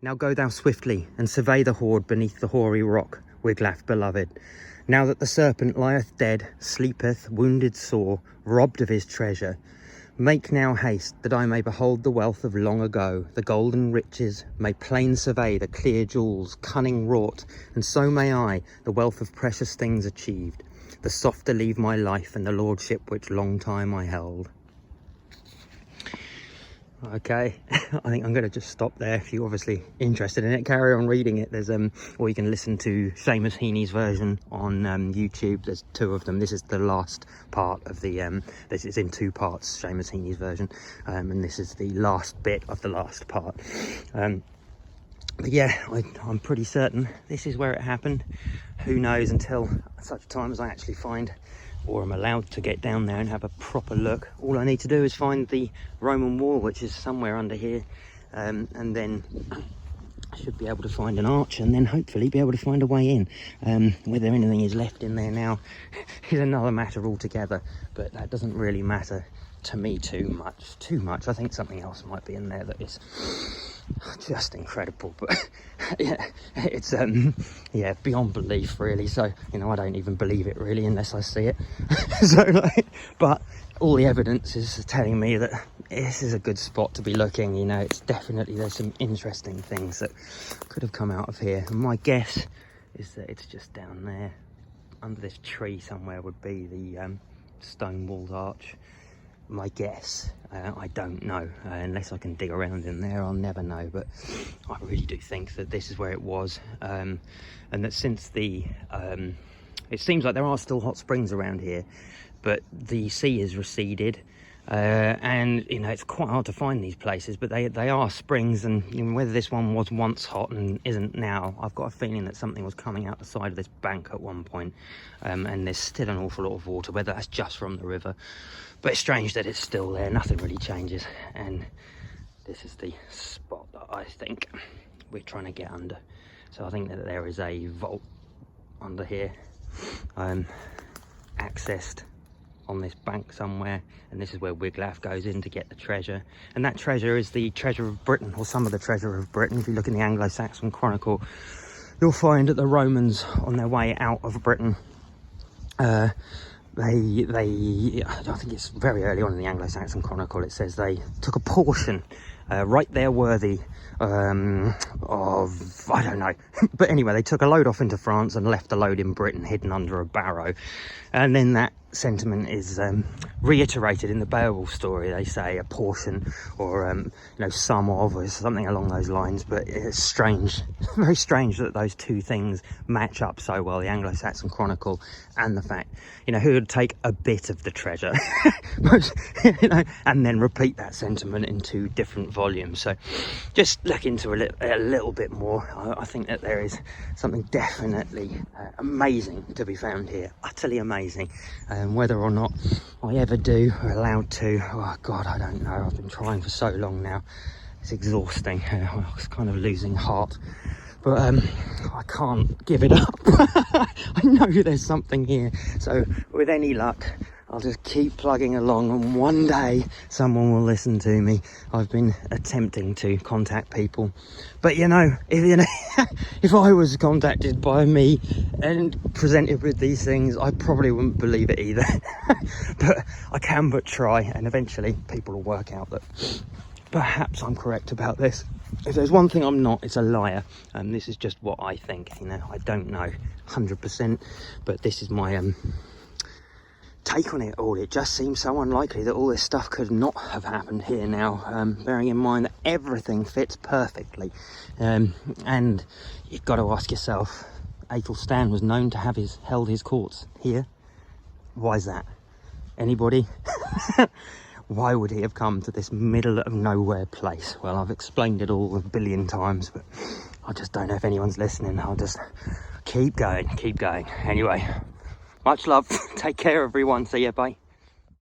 Now go thou swiftly, and survey the hoard beneath the hoary rock, Wiglaf beloved. Now that the serpent lieth dead, sleepeth, wounded sore, robbed of his treasure. Make now haste, that I may behold the wealth of long ago, the golden riches, may plain survey the clear jewels, cunning wrought, and so may I, the wealth of precious things achieved, the softer leave my life and the lordship which long time I held. Okay, I think I'm going to just stop there. If you're obviously interested in it, carry on reading it. There's or you can listen to Seamus Heaney's version on YouTube. There's two of them. This is the last part of the this is in two parts, Seamus Heaney's version, and this is the last bit of the last part. But yeah, I'm pretty certain this is where it happened. Who knows, until such time as I actually find, or I'm allowed to get down there and have a proper look. All I need to do is find the Roman wall, which is somewhere under here, and then I should be able to find an arch, and then hopefully be able to find a way in. Whether anything is left in there now is another matter altogether, but that doesn't really matter to me too much. I think something else might be in there that is just incredible, but yeah, it's yeah, beyond belief really. So, you know, I don't even believe it really unless I see it. So like, but all the evidence is telling me that this is a good spot to be looking. You know, it's definitely, there's some interesting things that could have come out of here, and my guess is that it's just down there under this tree somewhere would be the stone walled arch. My guess, I don't know, unless I can dig around in there, I'll never know, but I really do think that this is where it was, and that since the it seems like there are still hot springs around here, but the sea has receded, and you know, it's quite hard to find these places, but they are springs, and you know, whether this one was once hot and isn't now, I've got a feeling that something was coming out the side of this bank at one point, and there's still an awful lot of water, whether that's just from the river. But it's strange that it's still there, nothing really changes, and this is the spot that I think we're trying to get under. So I think that there is a vault under here, accessed on this bank somewhere, and this is where Wiglaf goes in to get the treasure. And that treasure is the treasure of Britain, or some of the treasure of Britain. If you look in the Anglo-Saxon Chronicle, you'll find that the Romans, on their way out of Britain, I think it's very early on in the Anglo-Saxon Chronicle, it says they took a portion right there worthy of, I don't know, but anyway, they took a load off into France and left a load in Britain hidden under a barrow. And then that sentiment is reiterated in the Beowulf story. They say a portion, or you know, some of, or something along those lines. But it's strange, very strange that those two things match up so well, the Anglo-Saxon Chronicle and the fact, you know, who would take a bit of the treasure you know, and then repeat that sentiment in two different volumes. So just look into a little bit more. I think that there is something definitely amazing to be found here, utterly amazing. Whether or not I ever do or allowed to, oh god, I don't know. I've been trying for so long now, it's exhausting. I was kind of losing heart, but I can't give it up. I know there's something here, so with any luck I'll just keep plugging along, and one day someone will listen to me. I've been attempting to contact people, but you know, if I was contacted by me and presented with these things, I probably wouldn't believe it either. But I can but try, and eventually people will work out that perhaps I'm correct about this. If there's one thing I'm not, it's a liar, and this is just what I think. You know, I don't know 100%, but this is my take on it all. It just seems so unlikely that all this stuff could not have happened here now, bearing in mind that everything fits perfectly, and you've got to ask yourself, Aethelstan was known to have held his courts here. Why is that? Anybody? Why would he have come to this middle of nowhere place? Well, I've explained it all a billion times, but I just don't know if anyone's listening. I'll just keep going. Anyway, much love. Take care, everyone. See ya. Bye.